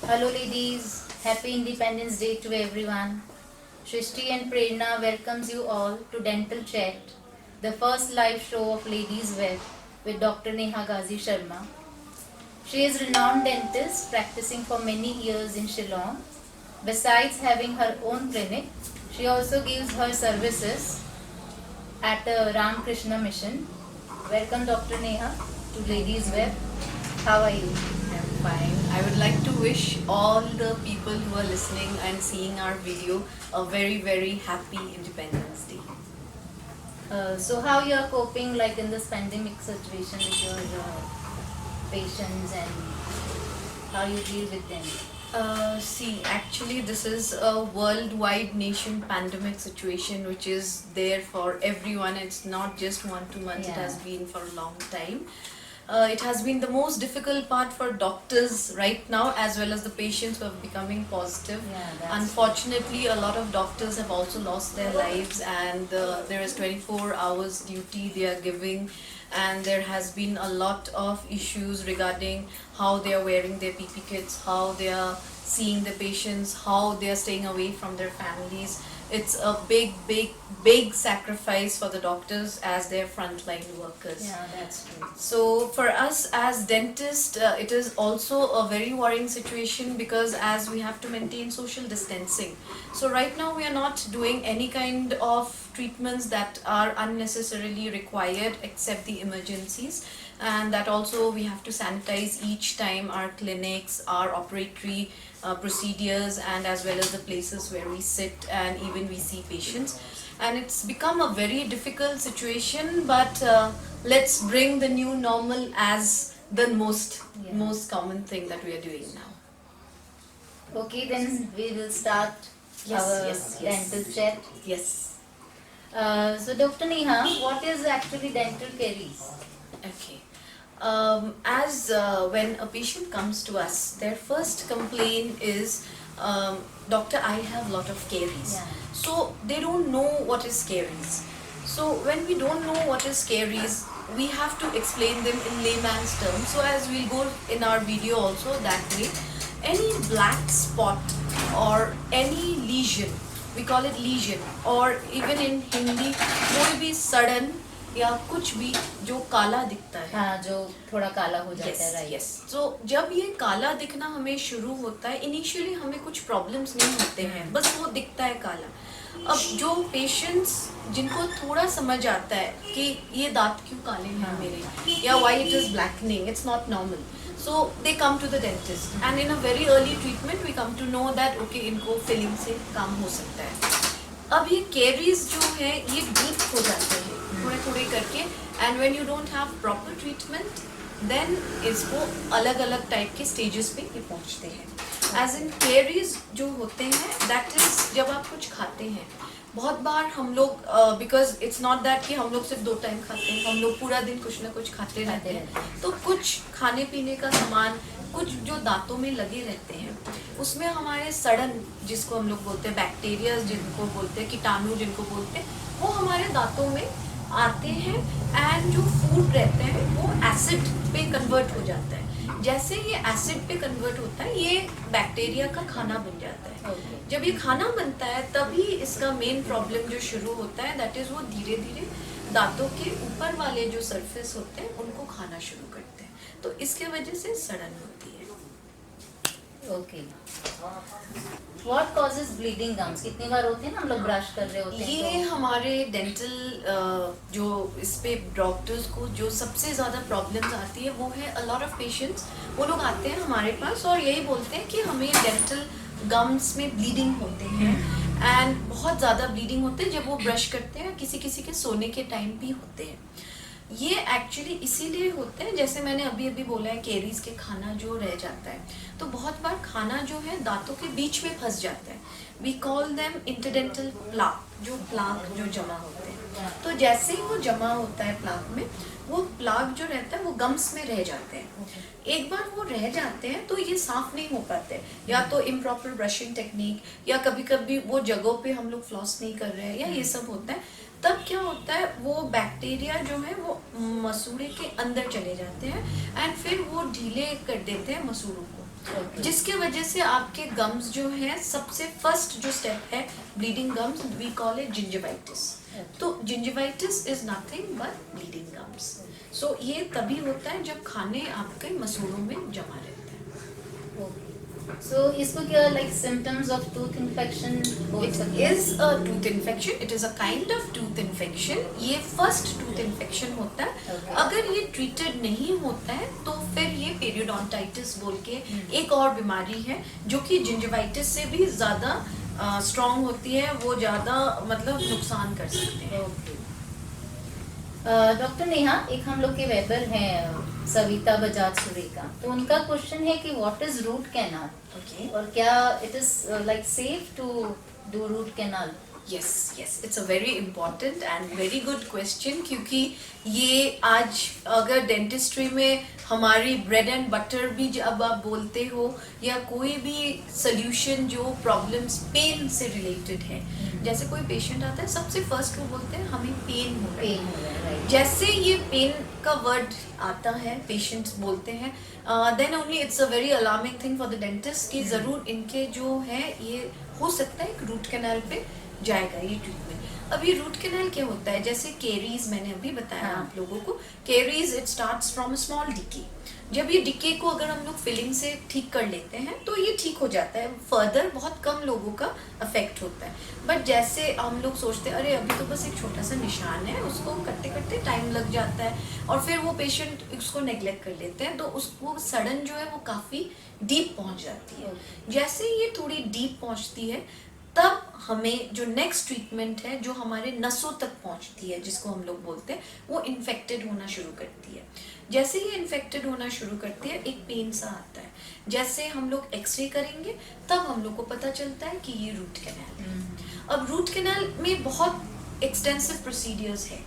Hello ladies, happy Independence Day to everyone. Shrishti and Prerna welcomes you all to Dental Chat, the first live show of Ladies Web with Dr. Neha Ghazi Sharma. She is a renowned dentist practicing for many years in Shillong. Besides having her own clinic, she also gives her services at the Ramakrishna Mission. Welcome Dr. Neha to Ladies Web. How are you? I'm fine. I would like to wish all the people who are listening and seeing our video a very, very happy Independence Day. So how you are coping like in this pandemic situation with your patients and how you deal with them? Actually, this is a worldwide nation pandemic situation which is there for everyone. It's not just 1 2 months, it has been for a long time. It has been the most difficult part for doctors right now as well as the patients who are becoming positive. Unfortunately, a lot of doctors have also lost their lives, and there is 24 hours duty they are giving, and there has been a lot of issues regarding how they are wearing their PP kits, how they are seeing the patients, how they are staying away from their families. It's a big sacrifice for the doctors as their frontline workers. Yeah, that's true. So for us as dentists, it is also a very worrying situation because as we have to maintain social distancing. So right now we are not doing any kind of treatments that are unnecessarily required except the emergencies, and that also we have to sanitize each time our clinics, our operatory procedures, and as well as the places where we sit and even we see patients. And it's become a very difficult situation, but let's bring the new normal as the most common thing that we are doing now. Okay, then we will start our dental chat. Yes. So Dr. Neha, what is actually dental caries? Okay. As when a patient comes to us, their first complaint is, doctor, I have lot of caries. Yeah. So they don't know what is caries. So when we don't know what is caries, we have to explain them in layman's terms. So as we'll go in our video also that way, any black spot or any lesion, we call it lesion, or even in Hindi, कोई भी सड़न या कुछ भी जो काला दिखता है, हाँ, जो थोड़ा काला हो जाता है, राइट। यस। तो जब ये काला दिखना हमें शुरू होता है, इनिशियली हमें कुछ प्रॉब्लम्स नहीं होते हैं, बस वो दिखता है काला। अब जो पेशेंट्स जिनको थोड़ा समझ आता है कि ये दांत क्यों काले हैं मेरे, या why it is blackening, it's not normal, so they come to the dentist and in a very early treatment we come to know that okay, इनको फिलिंग से काम हो सकता है। अब ये कैरीज जो है ये डीप हो जाते हैं थोड़े थोड़े करके, and when you don't have proper treatment then इसको अलग अलग टाइप के स्टेजेस पे ये पहुंचते हैं। एज इन कैरीज जो होते हैं दैट इज जब आप कुछ खाते हैं, बहुत बार हम लोग बिकॉज इट्स नॉट दैट कि हम लोग सिर्फ 2 टाइम खाते हैं, हम लोग पूरा दिन कुछ ना कुछ खाते रहते हैं, तो कुछ खाने पीने का सामान, कुछ जो दांतों में लगे रहते हैं उसमें हमारे सड़न जिसको हम लोग बोलते हैं, बैक्टीरिया जिनको बोलते हैं, कीटाणु जिनको बोलते हैं, वो हमारे दांतों में आते हैं एंड जो फूड रहते हैं वो एसिड पे कन्वर्ट हो जाता है। जैसे ये एसिड पे कन्वर्ट होता है ये बैक्टीरिया का खाना बन जाता है। जब ये खाना बनता है तभी इसका मेन प्रॉब्लम जो शुरू होता है दैट इज वो धीरे धीरे दांतों के ऊपर वाले जो सरफेस होते हैं उनको खाना शुरू करते हैं, तो इसके वजह से सड़न होती है। Okay, what causes bleeding gums? कितनी बार होते हैं ना हम लोग ब्रश कर रहे होते हैं, ये हमारे डेंटल जो इस पे डॉक्टर्स को जो सबसे ज़्यादा प्रॉब्लम्स आती है वो है अ लॉट ऑफ पेशेंट्स, वो लोग आते हैं हमारे पास और यही बोलते हैं कि हमें डेंटल गम्स में ब्लीडिंग होते हैं, एंड बहुत ज़्यादा ब्लीडिंग होते हैं जब वो ब्रश करते हैं, किसी किसी के सोने के टाइम भी होते हैं। ये एक्चुअली इसीलिए होते हैं, जैसे मैंने अभी अभी बोला है, कैरीज के खाना जो रह जाता है, तो बहुत बार खाना जो है दांतों के बीच में फंस जाता है। We call them interdental plaque, जो प्लाक जो जमा होते हैं, तो जैसे ही वो जमा होता है प्लाक में, वो प्लाक जो रहता है वो गम्स में रह जाते हैं। एक बार वो रह जाते हैं तो ये साफ नहीं हो पाते, या तो इम्प्रॉपर ब्रशिंग टेक्निक, या कभी कभी वो जगहों पे हम लोग फ्लॉस नहीं कर रहे हैं, या ये सब होता है। तब क्या होता है, वो बैक्टीरिया जो है वो मसूड़े के अंदर चले जाते हैं एंड फिर वो ढीले कर देते हैं मसूड़ों को, Okay. जिसके वजह से आपके गम्स जो है, सबसे फर्स्ट जो स्टेप है bleeding gums, we call it gingivitis. तो gingivitis is nothing but bleeding gums. So ये तभी होता है जब खाने आपके मसूड़ों में जमा रहते हैं। Okay. So इसको क्या like symptoms of tooth infection बोल It सकते हैं? is a tooth infection. It is a kind of tooth infection. ये first tooth infection होता है। Okay. अगर ये treated नहीं होता है तो फिर ये periodontitis बोल के एक और बीमारी है जो कि gingivitis से भी ज़्यादा strong होती है, वो ज़्यादा मतलब नुकसान कर सकते हैं। Okay. डॉक्टर नेहा, एक हम लोग के वेबर हैं सविता बजाज सुरेखा, तो उनका क्वेश्चन है कि what is root canal, Okay. और क्या it is like safe to do root canal? Yes, yes, it's a very important and very good question, क्योंकि ये आज अगर डेंटिस्ट्री में हमारी ब्रेड एंड बटर भी जब आप बोलते हो, या कोई भी सोल्यूशन जो प्रॉब्लम्स पेन से रिलेटेड है, जैसे कोई पेशेंट आता है सबसे फर्स्ट वो बोलते हैं हमें पेन हो रहा है। पेन हो रहा है, राइट? जैसे ये पेन का वर्ड आता है, पेशेंट्स बोलते हैं, then only it's a very alarming thing for the dentist कि ज़रूर इनके जो है ये हो सकता है रूट कैनाल पे जाएगा ये ट्रीटमेंट। अब ये रूट कैनाल क्या होता है, जैसे केरीज मैंने अभी बताया हाँ. आप लोगों को, caries it starts from a small decay. जब ये डिके को अगर हम लोग फिलिंग से ठीक कर लेते हैं तो ये ठीक हो जाता है, फर्दर बहुत कम लोगों का अफेक्ट होता है। बट जैसे हम लोग सोचते हैं अरे अभी तो बस एक छोटा सा निशान है, उसको करते करते टाइम लग जाता है, और फिर वो पेशेंट उसको नेग्लेक्ट कर लेते हैं, तो उसको सडन जो है वो काफ़ी डीप पहुंच जाती है। जैसे ये थोड़ी डीप पहुंचती है तब हमें जो नेक्स्ट ट्रीटमेंट है जो हमारे नसों तक पहुंचती है, जिसको हम लोग बोलते हैं, वो इन्फेक्टेड होना शुरू करती है। जैसे ही इन्फेक्टेड होना शुरू करती है एक पेन सा आता है, जैसे हम लोग एक्सरे करेंगे तब हम लोग को पता चलता है कि ये रूट कैनाल है। अब रूट कैनाल में बहुत एक्सटेंसिव प्रोसीडियर्स है,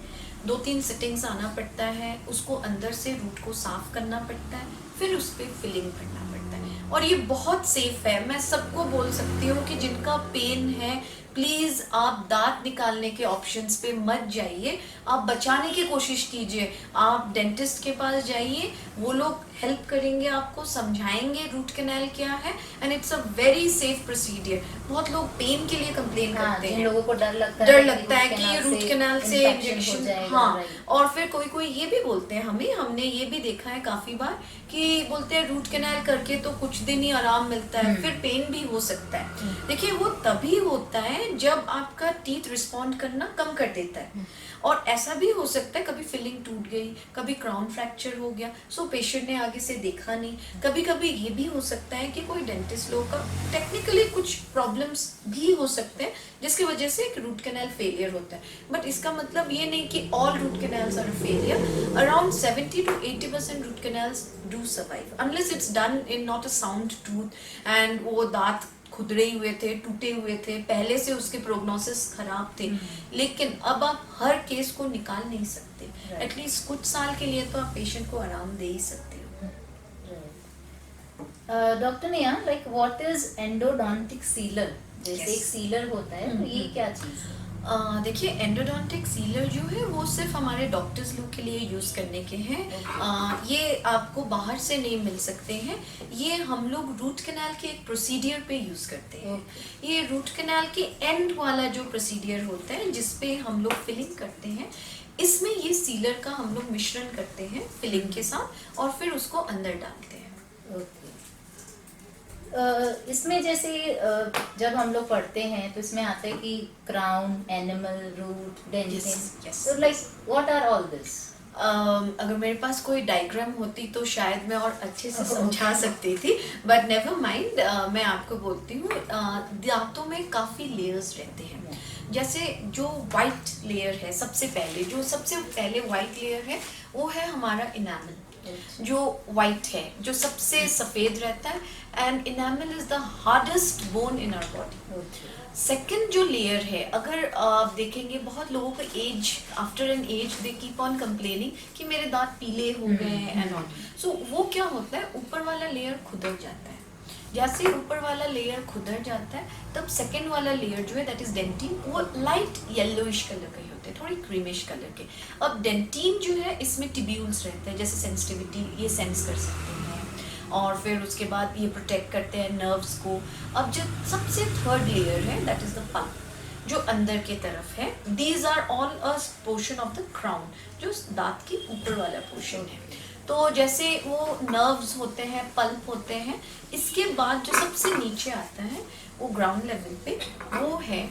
2-3 सिटिंग्स आना पड़ता है, उसको अंदर से रूट को साफ करना पड़ता है, फिर उस पर फिलिंग करना पड़ता है, और ये बहुत सेफ है। मैं सबको बोल सकती हूँ कि जिनका पेन है प्लीज़ आप दांत निकालने के ऑप्शंस पे मत जाइए, आप बचाने की कोशिश कीजिए, आप डेंटिस्ट के पास जाइए, वो लोग हेल्प करेंगे, आपको समझाएंगे रूट कैनाल क्या है, and it's a very safe procedure. बहुत लोग पेन के लिए कंप्लेन करते हैं, लोगों को डर लगता है कि ये रूट कैनाल से इंजेक्शन, हाँ, और फिर कोई कोई ये भी बोलते हैं, हमने ये भी देखा है काफी बार कि बोलते हैं रूट कैनाल करके तो कुछ दिन ही आराम मिलता है, फिर पेन भी हो सकता है। देखिए वो तभी होता है जब आपका टीथ रिस्पॉन्ड करना कम कर देता है, और ऐसा भी हो सकता है कभी फिलिंग टूट गई, कभी क्राउन फ्रैक्चर हो गया, सो पेशेंट ने आगे से देखा नहीं, कभी कभी ये भी हो सकता है कि कोई डेंटिस्ट लोग का टेक्निकली कुछ प्रॉब्लम्स भी हो सकते हैं जिसकी वजह से एक रूट कैनाल फेलियर होता है। बट इसका मतलब ये नहीं कि all root canals are failure. Around 70 to 80% root canals do survive unless it's done in not a sound tooth, and वो दांत खुदरे हुए थे, टूटे हुए थे, पहले से उसके प्रोग्नोसिस खराब थे। लेकिन अब आप हर केस को निकाल नहीं सकते, एटलीस्ट कुछ साल के लिए तो आप पेशेंट को आराम दे ही सकते हो। Doctor Neha, like what is endodontic sealer? जैसे एक सीलर होता है, तो ये क्या चीज है? देखिए एंडोडोंटिक सीलर जो है वो सिर्फ हमारे डॉक्टर्स लोग के लिए यूज़ करने के हैं। ये आपको बाहर से नहीं मिल सकते हैं, ये हम लोग रूट कैनाल के एक प्रोसीडियर पे यूज़ करते हैं। ये रूट कैनाल के एंड वाला जो प्रोसीडियर होता है जिसपे हम लोग फिलिंग करते हैं, इसमें ये सीलर का हम लोग मिश्रण करते हैं फिलिंग के साथ, और फिर उसको अंदर डालते हैं। ओके। इसमें जैसे जब हम लोग पढ़ते हैं तो इसमें आता है कि क्राउन, एनिमल, रूट, डेंटिन, तो like what are all this? अगर मेरे पास कोई डायग्राम होती तो शायद मैं और अच्छे से समझा सकती थी, बट नेवर माइंड, मैं आपको बोलती हूँ। दांतों में काफ़ी लेयर्स रहते हैं। जैसे जो वाइट लेयर है, सबसे पहले वाइट लेयर है वो है हमारा इनामल, जो वाइट है, जो सबसे सफ़ेद रहता है, and enamel is the hardest bone in our body. Second जो लेयर है, अगर आप देखेंगे बहुत लोगों का age, after an age they keep on complaining कि मेरे दांत पीले हो गए हैं एंड ऑल। सो वो क्या होता है, ऊपर वाला लेयर खुदर जाता है। जैसे ऊपर वाला लेयर खुदर जाता है तब सेकेंड वाला लेयर जो है दैट इज डेंटिन, वो लाइट येलोइश कलर के होते हैं, थोड़ी क्रीमिश कलर के। अब डेंटिन जो है इसमें टिब्यूल्स रहते हैं, जैसे सेंसिटिविटी ये सेंस कर सकते हैं, और फिर उसके बाद ये प्रोटेक्ट करते हैं नर्व्स को. अब जो सबसे थर्ड लेयर है दैट इज द पल्प, जो अंदर की तरफ है. These are all a portion of the crown, जो दांत के ऊपर वाला पोर्शन है. तो जैसे वो नर्व्स होते हैं, पल्प होते हैं, इसके बाद जो सबसे नीचे आता है वो ग्राउंड लेवल पे, वो है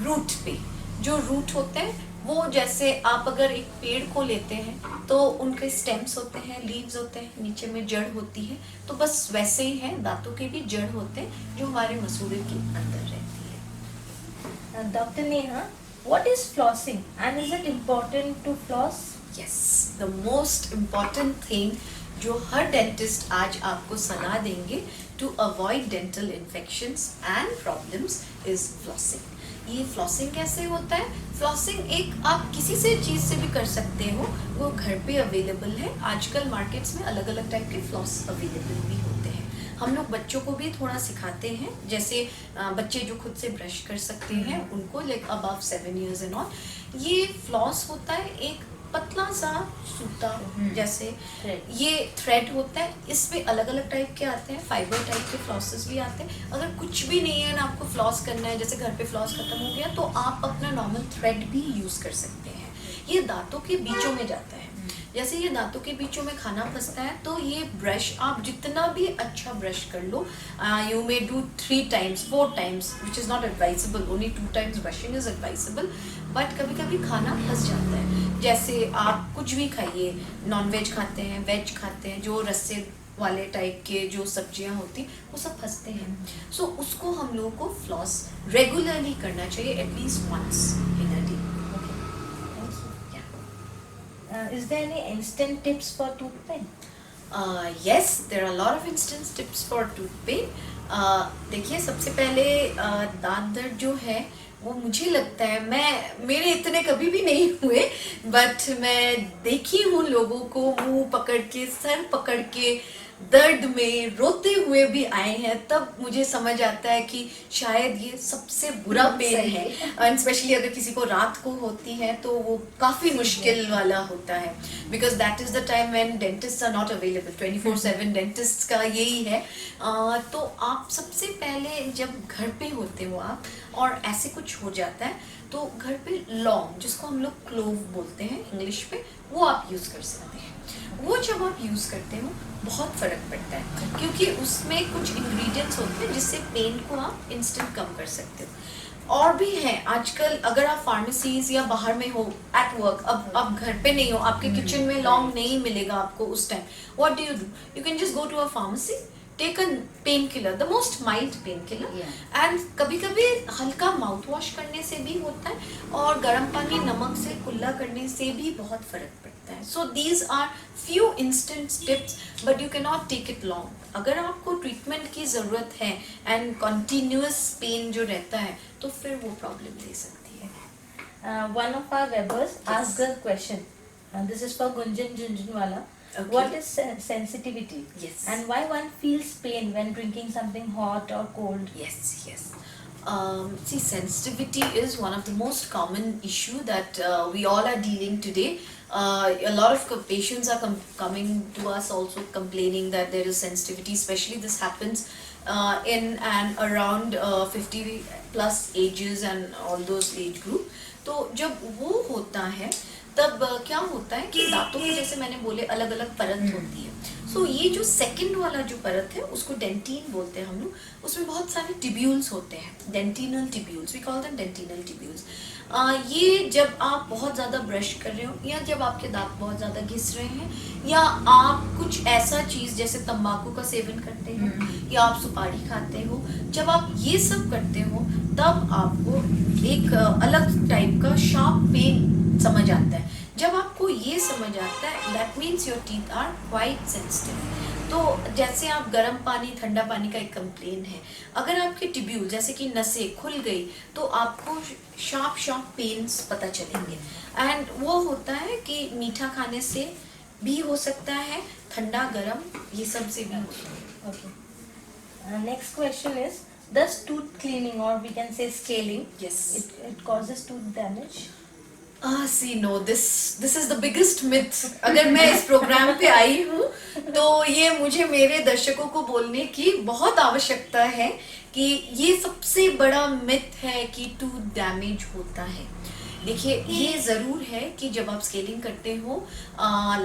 रूट पे. जो रूट होते हैं वो जैसे आप अगर एक पेड़ को लेते हैं तो उनके स्टेम्स होते हैं, लीव्स होते हैं, नीचे में जड़ होती है. तो बस वैसे ही है, दांतों के भी जड़ होते हैं जो हमारे मसूड़े के अंदर रहती है. Dr. Neha, what is flossing and is it important to floss? Yes, the most important thing जो हर डेंटिस्ट आज आपको सलाह देंगे to avoid dental infections and problems is flossing. ये फ्लॉसिंग कैसे होता है? फ्लॉसिंग एक आप किसी से चीज़ से भी कर सकते हो, वो घर पे अवेलेबल है. आजकल मार्केट्स में अलग अलग टाइप के फ्लॉस अवेलेबल भी होते हैं. हम लोग बच्चों को भी थोड़ा सिखाते हैं, जैसे बच्चे जो खुद से ब्रश कर सकते हैं उनको, like above 7 years and all. ये फ्लॉस होता है एक पतला सा सूता जैसे, ये थ्रेड होता है. इसमें अलग अलग टाइप के आते हैं, फाइबर टाइप के फ्लॉसेस भी आते हैं. अगर कुछ भी नहीं है ना आपको फ्लॉस करना है, जैसे घर पे फ्लॉस खत्म हो गया, तो आप अपना नॉर्मल थ्रेड भी यूज़ कर सकते हैं. ये दांतों के बीचों में जाता है. जैसे ये दांतों के बीचों में खाना फंसता है, तो ये ब्रश आप जितना भी अच्छा ब्रश कर लो, you may do 3 times 4 times, which is not advisable. Only 2 times brushing is advisable. But कभी कभी खाना फंस जाता है. जैसे आप कुछ भी खाइए, नॉन वेज खाते हैं, वेज खाते हैं, जो रस्से वाले टाइप के जो सब्जियां होती वो सब फंसते हैं. सो उसको हम लोगों को फ्लॉस रेगुलरली करना चाहिए, at least once in a day. Is there any instant tips for tooth pain? Yes, there are a lot of instant tips for tooth pain. देखिए, सबसे पहले दांत दर्द जो है वो मुझे लगता है, मेरे इतने कभी भी नहीं हुए, बट मैं देखी हूँ लोगों को मुंह पकड़ के, सर पकड़ के, दर्द में रोते हुए भी आए हैं. तब मुझे समझ आता है कि शायद ये सबसे बुरा पेन है. एंड स्पेशली अगर किसी को रात को होती है तो वो काफ़ी मुश्किल वाला होता है, because that is the time when dentist are not available. 24/7 dentist का यही है. तो आप सबसे पहले जब घर पे होते हो आप और ऐसे कुछ हो जाता है, तो घर पे लौंग, जिसको हम लोग क्लोव बोलते हैं इंग्लिश पे, वो आप यूज़ कर सकते हैं. वो जब आप यूज़ करते हो बहुत फ़र्क पड़ता है, क्योंकि उसमें कुछ इंग्रेडिएंट्स होते हैं जिससे पेन को आप इंस्टेंट कम कर सकते हो. और भी हैं आजकल, अगर आप फार्मेसीज या बाहर में हो एट वर्क, अब आप घर पे नहीं हो, आपके किचन में लौंग नहीं मिलेगा आपको उस time, what do? You can just go to a pharmacy, take a pain killer, the most mild pain killer, and कभी कभी हल्का माउथ वॉश करने से भी होता है, और गर्म पानी नमक से कुल्ला करने से भी बहुत फर्क पड़ता है. So these are few instant tips, but you can not take it long. अगर आपको ट्रीटमेंट की ज़रूरत है एंड कंटिन्यूअस पेन जो रहता है, तो फिर वो प्रॉब्लम दे सकती है. One of our webbers asked a question. This is for Gunjan Junjunwala. Okay. What is sensitivity? Yes. And why one feels pain when drinking something hot or cold? Yes. See, sensitivity is one of the most common issue that we all are dealing today. A lot of patients are coming to us also complaining that there is sensitivity, especially this happens in and around 50 plus ages and all those age group. तो जब वो होता है तब क्या होता है कि दांतों में, जैसे मैंने बोले, अलग अलग परत होती है. सो ये जो सेकंड वाला जो परत है उसको डेंटिन बोलते हैं हम लोग. उसमें बहुत सारे टिब्यूल्स होते हैं, dentinal tubules, we call them dentinal tubules. ये जब आप बहुत ज़्यादा ब्रश कर रहे हो, या जब आपके दांत बहुत ज़्यादा घिस रहे हैं, या आप कुछ ऐसा चीज़ जैसे तंबाकू का सेवन करते हो, या आप सुपारी खाते हो, जब आप ये सब करते हो तब आपको एक अलग टाइप का शार्प पेन समझ आता है. जब आपको ये समझ आता है, that means your teeth are quite sensitive. तो जैसे आप गर्म पानी, ठंडा पानी का एक कंप्लेन है, अगर आपके टिब्यूल जैसे कि नसें खुल गई तो आपको शार्प पेन्स पता चलेंगे. एंड वो होता है कि मीठा खाने से भी हो सकता है, ठंडा गर्म ये सब से भी हो सकता है. Okay. Next question is, does tooth cleaning, or we can say scaling, Yes. it causes tooth damage? See, no, this is the biggest myth. अगर मैं इस प्रोग्राम पे आई हूँ तो ये मुझे मेरे दर्शकों को बोलने की बहुत आवश्यकता है कि ये सबसे बड़ा मिथ है कि टूथ डैमेज होता है। देखिए, ये ज़रूर है कि जब आप स्केलिंग करते हो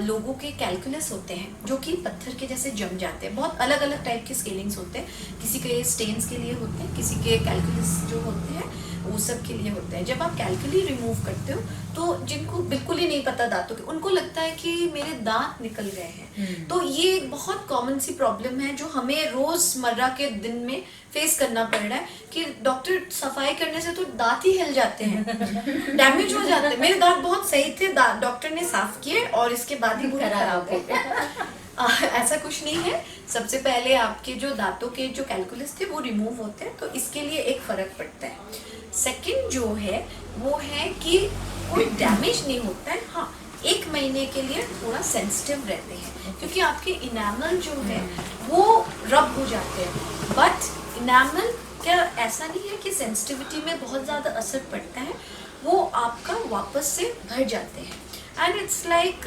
लोगों के कैलकुलस होते हैं जो कि पत्थर के जैसे जम जाते हैं। बहुत अलग अलग टाइप के स्केलिंग्स होते हैं, किसी के स्टेन्स के लिए होते हैं, किसी के कैलकुलस जो होते हैं वो सब के लिए होते हैं। जब आप कैलकुली रिमूव करते हो तो जिनको बिल्कुल ही नहीं पता दांतों के, उनको लगता है कि मेरे दांत निकल गए हैं। तो ये एक बहुत कॉमन सी प्रॉब्लम है जो हमें रोजमर्रा के दिन में फेस करना पड़ रहा है कि डॉक्टर सफाई करने से तो दांत ही हिल जाते हैं, डैमेज हो जाते हैं। मेरे दांत बहुत सही थे, डॉक्टर ने साफ किए और इसके बाद ही पूरा खराब हो गया। ऐसा कुछ नहीं है। सबसे पहले आपके जो दांतों के जो कैलकुलस थे वो रिमूव होते हैं, तो इसके लिए एक फर्क पड़ता है। सेकंड जो है वो है कि कोई डैमेज नहीं होता है। हाँ, 1 महीने के लिए थोड़ा सेंसिटिव रहते हैं क्योंकि आपके इनामल जो है वो रब हो जाते हैं। बट इनामल क्या ऐसा नहीं है कि सेंसिटिविटी में बहुत ज़्यादा असर पड़ता है, वो आपका वापस से भर जाते हैं। And it's like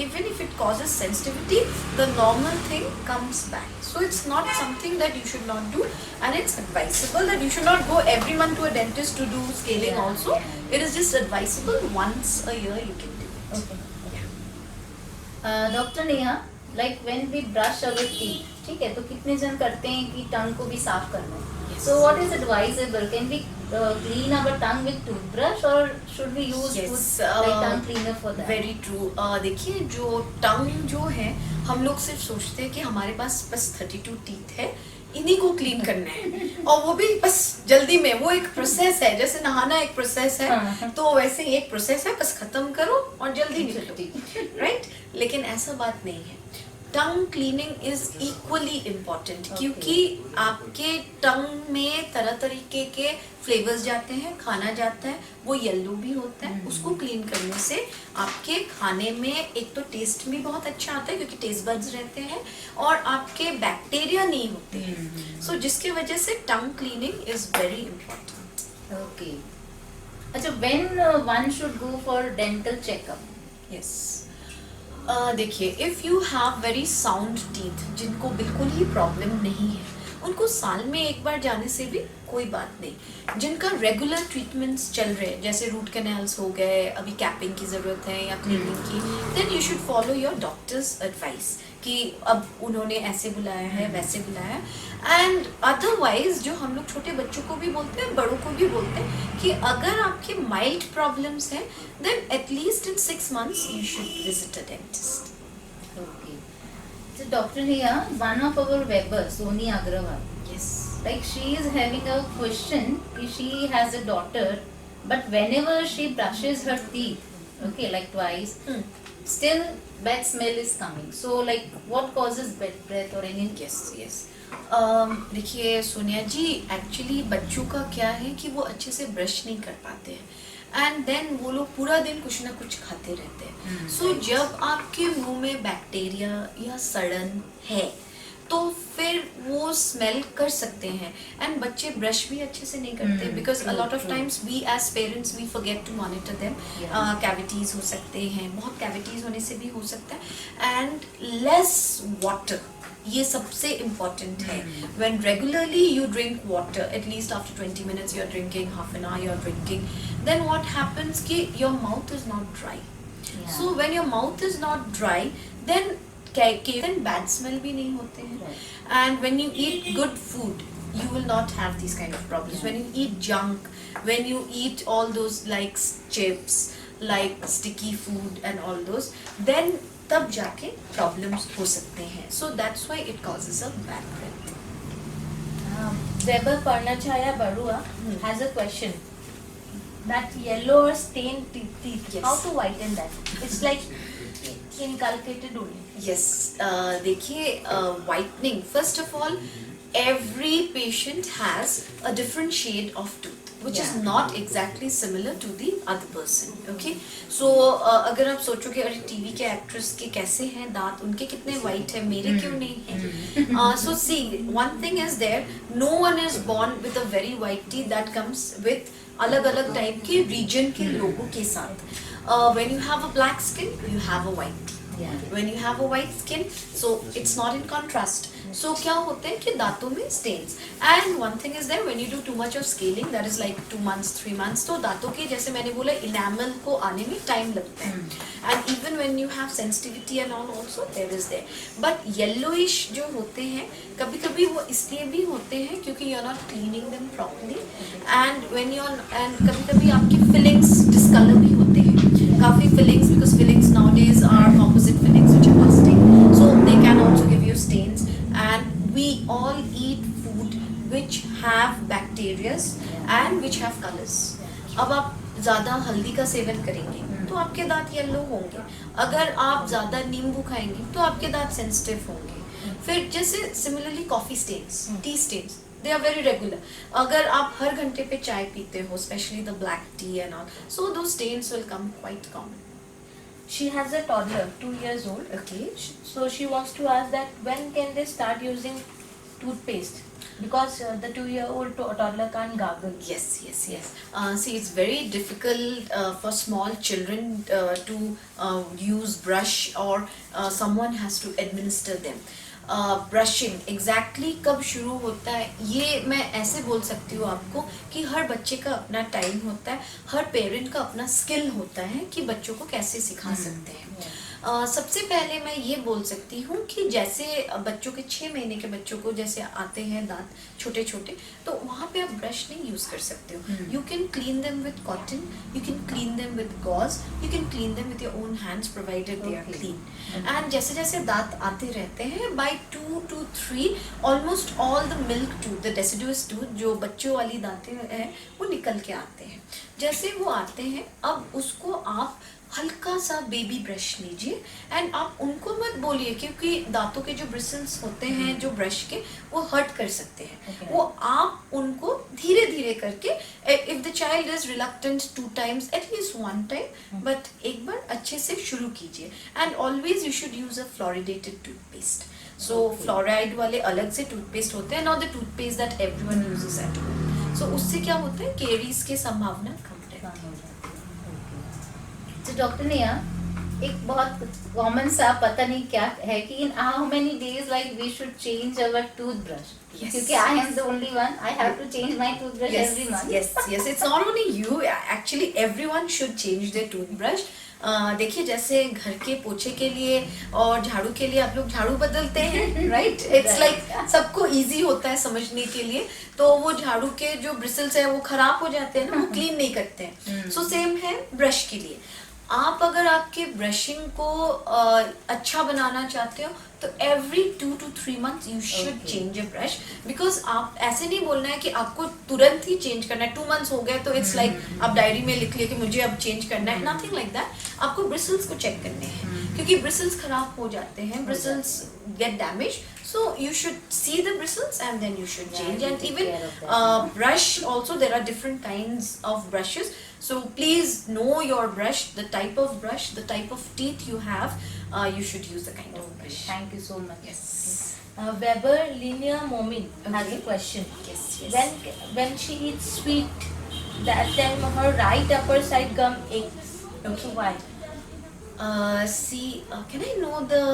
even if it causes sensitivity, the normal thing comes back. So it's not something that you should not do, and it's advisable that you should not go everyone to a dentist to do scaling. Yeah, Also, yeah. it is just advisable once a year you can do it. Okay. Yeah. Doctor Neha, like when we brush our teeth, ठीक है, तो कितने जन करते हैं कि टंग को भी साफ करना है। Yes. So what is advisable? Can we clean our tongue with toothbrush और should we use Yes, tongue cleaner for that? Very true. देखिए, जो टंग जो है, हम लोग सिर्फ सोचते हैं कि हमारे पास बस 32 टीथ है, इन्हीं को क्लीन करना है और वो भी बस जल्दी में। वो एक प्रोसेस है, जैसे नहाना एक प्रोसेस है, हाँ। तो वैसे ही एक प्रोसेस है, बस खत्म करो और जल्दी निकलो, राइट? लेकिन ऐसा बात नहीं है। टंग क्लीनिंग इज इक्वली इम्पॉर्टेंट क्योंकि आपके टंग में तरह तरीके के फ्लेवर्स जाते हैं, खाना जाता है, वो येलो भी होता है। उसको क्लीन करने से आपके खाने में एक तो टेस्ट भी बहुत अच्छा आता है क्योंकि टेस्ट बड्स रहते हैं और आपके बैक्टीरिया नहीं होते हैं। सो जिसकी वजह से tongue cleaning is very important. Okay. अच्छा, when one should go for dental checkup? Yes, देखिए, if you have very sound teeth, जिनको बिल्कुल ही प्रॉब्लम नहीं है, उनको साल में एक बार जाने से भी कोई बात नहीं। जिनका रेगुलर ट्रीटमेंट्स चल रहे हैं, जैसे रूट कैनाल्स हो गए, अभी कैपिंग की ज़रूरत है या क्लीनिंग की, then you should follow your doctor's advice कि अब उन्होंने ऐसे बुलाया है, वैसे बुलाया है। एंड अदरवाइज जो हम लोग छोटे बच्चों को भी बोलते हैं, बड़ों को भी बोलते हैं कि अगर आपके माइल्ड प्रॉब्लम्स हैं, then at least in 6 months you should visit a dentist. Okay. So Dr. Neha, one of our Weber, Soni Agrawal, Yes. like she is having a question. She has a daughter, but whenever she brushes her teeth, okay, like twice, still bad smell is coming. So like, what causes bad breath or any? Yes, yes. देखिए सोनिया जी, actually बच्चों का क्या है कि वो अच्छे से brush नहीं कर पाते हैं एंड देन वो लोग पूरा दिन कुछ ना कुछ खाते रहते हैं। सो जब आपके मुंह में बैक्टीरिया या सड़न है तो फिर वो स्मेल कर सकते हैं एंड बच्चे ब्रश भी अच्छे से नहीं करते because a lot of times we as parents we forget to monitor them. Cavities हो सकते हैं, बहुत कैविटीज होने से भी हो सकता है एंड लेस वाटर, ये सबसे इम्पॉर्टेंट है। When regularly you drink water, at least after 20 minutes you're drinking, half an hour you're drinking, then what happens कि your mouth is not dry. Yeah. So when your mouth is not dry, then then bad smell भी नहीं होते हैं. Right. And when you eat good food, you will not have these kind of problems. When you eat junk, when you eat all those like chips, like sticky food and all those, then तब जाके problems हो सकते हैं. So that's why it causes a bad breath. Weber Parnachaya Barua has a question. That yellow or stained teeth, Yes. how to whiten that? It's like inculcated only. Yes, देखिए, whitening, first of all, every patient has a different shade of tooth, which is Yeah. not exactly similar to the other person. Okay, so अगर आप सोचोगे अरे TV के actress के कैसे हैं दांत, उनके कितने white है, मेरे क्यों नहीं है? So see, one thing is there, no one is born with a very white teeth. That comes with अलग अलग टाइप के रीजन के लोगों के साथ. When you have a black skin, you have a white teeth. Yeah. When you have a white skin, so it's not in contrast. So क्या होते हैं कि दांतों में stains. And one thing is there, when you do too much of scaling, that is like 2 months, 3 months, तो दांतों के जैसे मैंने बोला enamel को आने में time लगता है. And even when you have sensitivity and all also there is there. But yellowish जो होते हैं कभी कभी वो इसलिए भी होते हैं क्योंकि you're not cleaning them properly. And when you're and कभी कभी आपकी fillings discolor भी होते हैं. काफी fillings, because fillings nowadays are composite fillings which are plastic, so they can also give you stains. And we all eat food which have bacteria and which have colors. अब आप ज्यादा हल्दी का seven करेंगे तो आपके दांत येलो होंगे. अगर आप ज्यादा नींबू खाएंगे तो आपके दांत सेंसिटिव होंगे. फिर जैसे similarly coffee stains, tea stains, they are very regular. अगर आप हर घंटे पे चाय पीते हो, especially the black tea and all, so those stains will come quite common. She has a toddler, 2 years old. Okay. So she wants to ask that when can they start using toothpaste? Because the 2-year-old toddler can't gargle. Yes. See, it's very difficult for small children to use brush, or someone has to administer them. Brushing exactly कब शुरू होता है ये मैं ऐसे बोल सकती हूँ आपको कि हर बच्चे का अपना टाइम होता है, हर पेरेंट का अपना स्किल होता है कि बच्चों को कैसे सिखा सकते हैं. सबसे पहले मैं ये बोल सकती हूँ कि जैसे बच्चों के 6 महीने के बच्चों को जैसे आते हैं दांत छोटे छोटे, तो वहाँ पे आप ब्रश नहीं यूज कर सकते हो. You can clean them with cotton, you can clean them with gauze, you can clean them with your own hands provided they are clean. And जैसे जैसे दांत आते रहते हैं, by 2 to 3 almost all the milk tooth, the deciduous tooth, जो बच्चों वाली दांतें हैं वो निकल के आते हैं. जैसे वो आते हैं, अब उसको आप हल्का सा बेबी ब्रश लीजिए. एंड आप उनको मत बोलिए क्योंकि दांतों के जो ब्रिसल्स होते हैं जो ब्रश के, वो हर्ट कर सकते हैं. Okay. वो आप उनको धीरे धीरे करके, if the child is reluctant 2 times, at least 1 time, but एक बार अच्छे से शुरू कीजिए. And always you should use a fluoridated toothpaste. So fluoride वाले अलग से टूथपेस्ट होते हैं, not the toothpaste that everyone uses at home. So उससे क्या होता है, केरीज की संभावना कम रहती है. तो डॉक्टर नेहा, एक बहुत कॉमन सा पता नहीं क्या है कि in how many days like we should change our toothbrush. Yes. क्योंकि I am the only one, I have to change my toothbrush every month. Yes. It's not only you. Actually, everyone should change their toothbrush. देखिए जैसे घर के पोछे के लिए और झाड़ू के लिए आप लोग झाड़ू बदलते हैं, राइट? इट्स लाइक सबको इजी होता है समझने के लिए. तो वो झाड़ू के जो ब्रिसल्स है वो खराब हो जाते हैं ना, वो क्लीन नहीं करते हैं. सो सेम है ब्रश के लिए. आप अगर आपके ब्रशिंग को अच्छा बनाना चाहते हो तो every 2 to 3 months you should change a brush. Because आप ऐसे नहीं बोलना है कि आपको तुरंत ही चेंज करना है. 2 months हो गए तो इट्स लाइक आप डायरी में लिख लिए कि मुझे अब चेंज करना है. Nothing like that. आपको ब्रिसल्स को चेक करने हैं क्योंकि ब्रिसल्स खराब हो जाते हैं, bristles gate damage. So you should see the bristles and then you should change. Yeah, And take even care of that. brush also, there are different kinds of brushes. So please know your brush, the type of brush, the type of teeth you have. You should use the kind of brush. Thank you so much. Yes. Weber Linnea Momin has Okay. a question. Yes. When she eats sweet, that time her right upper side gum aches. Okay. Why? Can I know the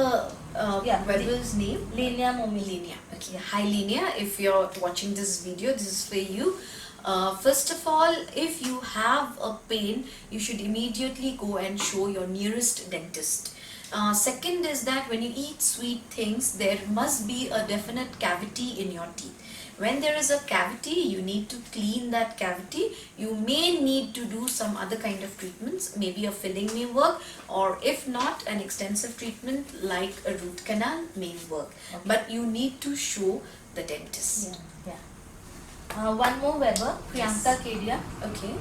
Yeah, Weber's name? Linnea Momin. Linnea. Okay. Hi Linnea, if you're watching this video, this is for you. First of all, if you have a pain, you should immediately go and show your nearest dentist. Second is that when you eat sweet things, there must be a definite cavity in your teeth. When there is a cavity, you need to clean that cavity. You may need to do some other kind of treatments. Maybe a filling may work, or if not, an extensive treatment like a root canal may work. Okay. But you need to show the dentist. Yeah. One more Weber, Priyanka Kedia. Okay.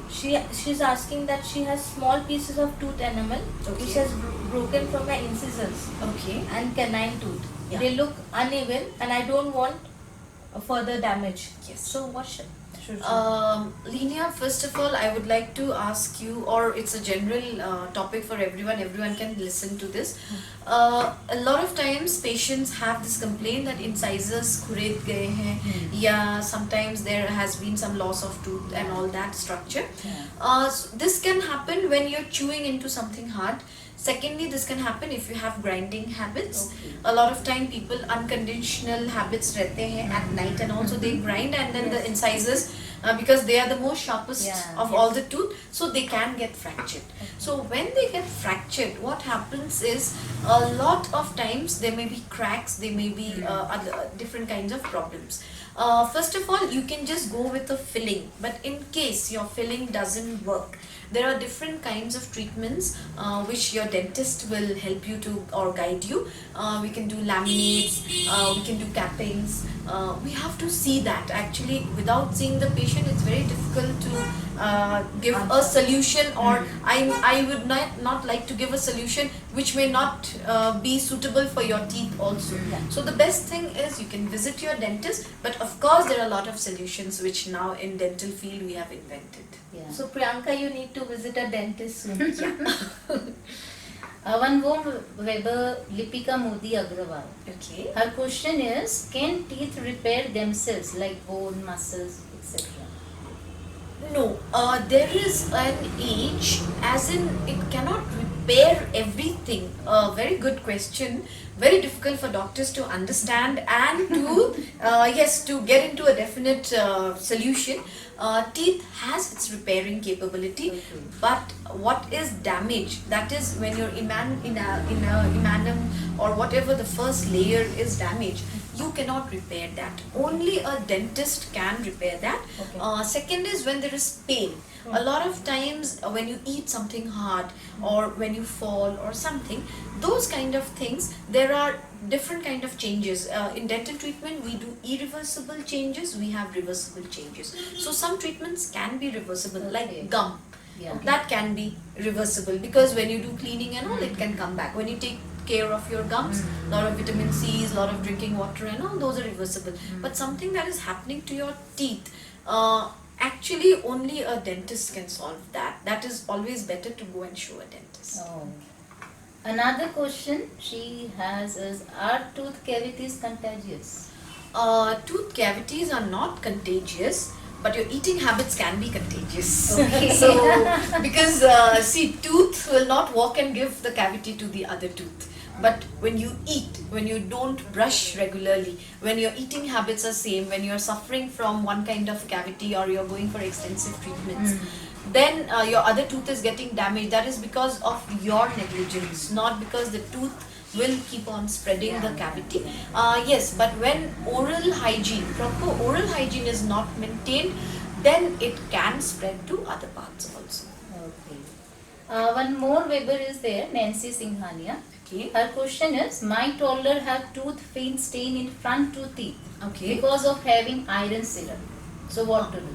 She's asking that she has small pieces of tooth enamel Okay. which has broken from her incisors Okay. and canine tooth. Yeah. They look uneven and I don't want further damage. Yes. So what should she? Linnea, first of all, I would like to ask you, or it's a general topic for everyone. Everyone can listen to this. A lot of times, patients have this complaint that incisors खुरेद गए हैं, या sometimes there has been some loss of tooth and all that structure. So this can happen when you're chewing into something hard. Secondly, this can happen if you have grinding habits. Okay. A lot of time people unconditional habits रहते हैं at night, and also they grind, and then the Yes. incisors, because they are the most sharpest Yeah, of yes. all the tooth, so they can get fractured. So when they get fractured, what happens is a lot of times there may be cracks, there may be other different kinds of problems. First of all, you can just go with a filling, but in case your filling doesn't work, there are different kinds of treatments which your dentist will help you to or guide you. We can do laminates, we can do cappings. We have to see that. Actually, without seeing the patient, it's very difficult to give a solution, or I would not like to give a solution which may not be suitable for your teeth also. Yeah. So the best thing is you can visit your dentist, but of course there are a lot of solutions which now in dental field we have invented. Yeah. So Priyanka, you need to visit a dentist soon. One more Weber, Lipika Modi Agrawal. Okay. Her question is, can teeth repair themselves like bone, muscles, etc.? No, there is an age, as in it cannot repair everything. Very good question. Very difficult for doctors to understand and to yes, to get into a definite solution. Teeth has its repairing capability, Okay. but what is damage, that is when your emanum or whatever the first layer is damaged, you cannot repair that. Only a dentist can repair that. Okay. Second is when there is pain. A lot of times when you eat something hard or when you fall or something, those kind of things, there are different kind of changes. In dental treatment, we do irreversible changes, we have reversible changes. So some treatments can be reversible, Okay. like gum. Yeah. That can be reversible because when you do cleaning and all, it can come back. When you take care of your gums, lot of vitamin C's, lot of drinking water and all, those are reversible. But something that is happening to your teeth, actually only a dentist can solve that. That is always better to go and show a dentist. Oh. Another question she has is, are tooth cavities contagious? Tooth cavities are not contagious, but your eating habits can be contagious. Okay. So, because see, tooth will not walk and give the cavity to the other tooth. But when you eat, when you don't brush regularly, when your eating habits are same, when you're suffering from one kind of cavity or you're going for extensive treatments, then your other tooth is getting damaged. That is because of your negligence, not because the tooth will keep on spreading the cavity. Yes, but when oral hygiene, proper oral hygiene is not maintained, then it can spread to other parts also. Okay. One more Weber is there, Nancy Singhania. Okay. Her question is, my toddler have tooth pain stain in front two teeth Okay. because of having iron syrup. So what to do?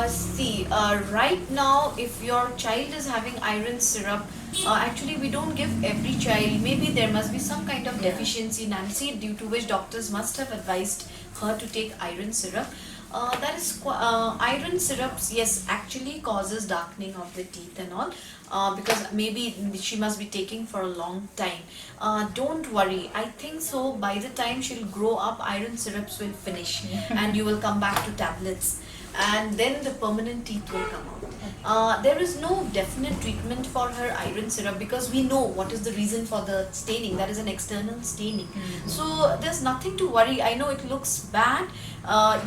See, right now, if your child is having iron syrup, actually we don't give every child. Maybe there must be some kind of deficiency, Nancy, due to which doctors must have advised her to take iron syrup. That is iron syrups, yes, actually causes darkening of the teeth and all, because maybe she must be taking for a long time. Don't worry, I think so by the time she'll grow up, iron syrups will finish and you will come back to tablets, and then the permanent teeth will come out. There is no definite treatment for her iron syrup because we know what is the reason for the staining. That is an external staining. So there's nothing to worry. I know it looks bad.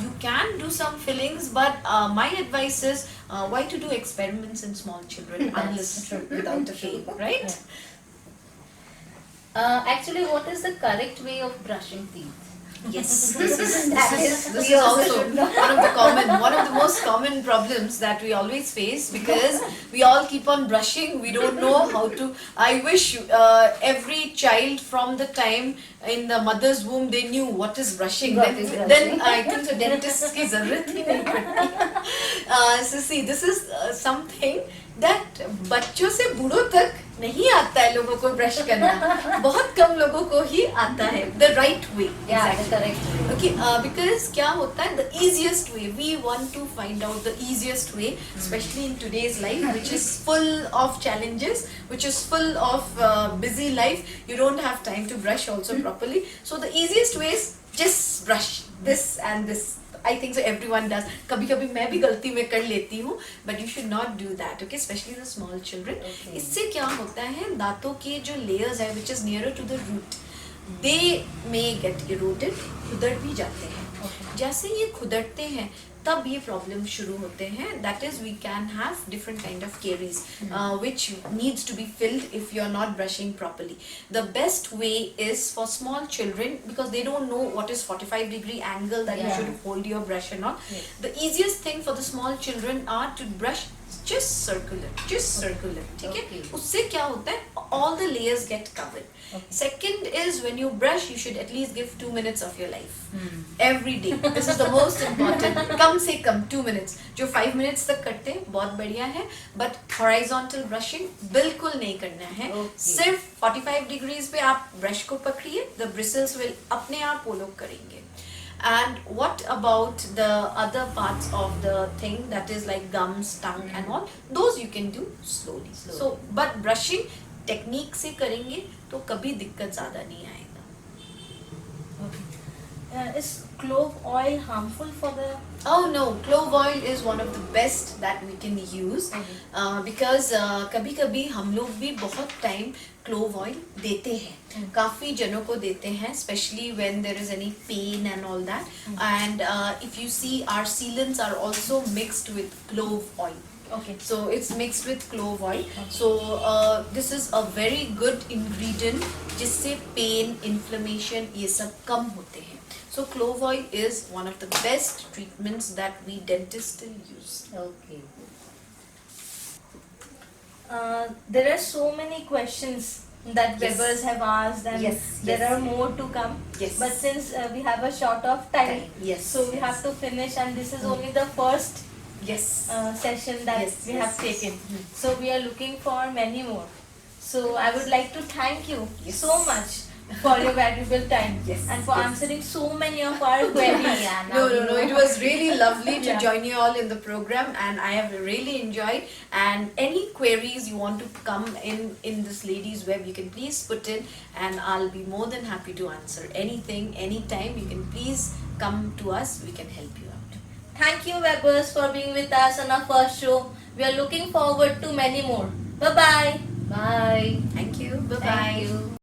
You can do some fillings, but my advice is why to do experiments in small children unless without a pain, right? Actually, what is the correct way of brushing teeth? Yes, this is We also also should know. one of the most common problems that we always face because we all keep on brushing. We don't know how to. I wish every child from the time in the mother's womb they knew what is brushing. What Then, is brushing. then I think the dentist की ज़रूरत ही नहीं पड़ती. So see, this is something that बच्चों से बूढ़ों तक नहीं आता है लोगों को ब्रश करना. बहुत कम लोगों को ही आता है. The right way. Yeah, exactly. the correct way. Okay, because क्या होता है, the easiest way, we want to find out the easiest way, especially in today's life, which is full of challenges, which is full of busy life. You don't have time to brush also properly. So the easiest way is just brush this and this. I think so everyone does, कभी कभी मैं भी गलती में कर लेती हूँ, but you should not do that, okay, specially the small children. Okay. इससे क्या होता है, दांतों के जो लेयर्स है which is nearer to the root, they may get eroded, खुदड़ भी जाते हैं. Okay. जैसे ये खुदड़ते हैं तब ये प्रॉब्लम शुरू होते हैं. That is we can have different kind of caries which needs to be filled if you are not brushing properly. The best way is for small children, because they don't know what is 45-degree angle that you Yeah. should hold your brush and all. Yes. The easiest thing for the small children are to brush just circular, ठीक है. Okay. उससे क्या होता है, all the layers get covered. Okay. Second is when you brush, you should at least give 2 minutes of your life. Hmm. Every day. This is the most important. कम से कम 2 minutes. जो 5 minutes तक करते हैं बहुत बढ़िया है, but horizontal brushing बिल्कुल नहीं करना है. Okay. सिर्फ 45 degrees पे आप brush को पकड़िए, the bristles will अपने आप वो लोग करेंगे. And what about the other parts of the thing, that is like gums, tongue and all, those you can do slowly. So but brushing technique से करेंगे तो कभी दिक्कत ज़्यादा नहीं आएगा. Is clove oil harmful for the? Oh no, clove oil is one of the best that we can use. Because कभी कभी हम लोग भी बहुत टाइम clove oil देते हैं, काफ़ी जनों को देते हैं, especially when there is any pain and all that. And if you see, our sealants are also mixed with clove oil. Okay. So it's mixed with clove oil. So this is a very good ingredient जिससे pain, inflammation ये सब कम होते हैं. So clove oil is one of the best treatments that we dentists still use. Okay. There are so many questions that Yes. Webbers have asked, and Yes, there yes. are more to come. Yes. But since we have a short of time, Yes. so we have to finish, and this is only the first Yes. session that Yes, we yes, have yes. taken. So we are looking for many more. So I would like to thank you Yes. so much for your valuable time Yes, and for yes. answering so many of our queries. Yeah, now No, we no, no. know. It was really lovely to Yeah. join you all in the program, and I have really enjoyed. And any queries you want to come in this ladies web, you can please put in, and I'll be more than happy to answer anything, anytime. You can please come to us. We can help you out. Thank you, Webbers, for being with us on our first show. We are looking forward to many more. Bye bye. Bye. Thank you. Bye Thank bye. you.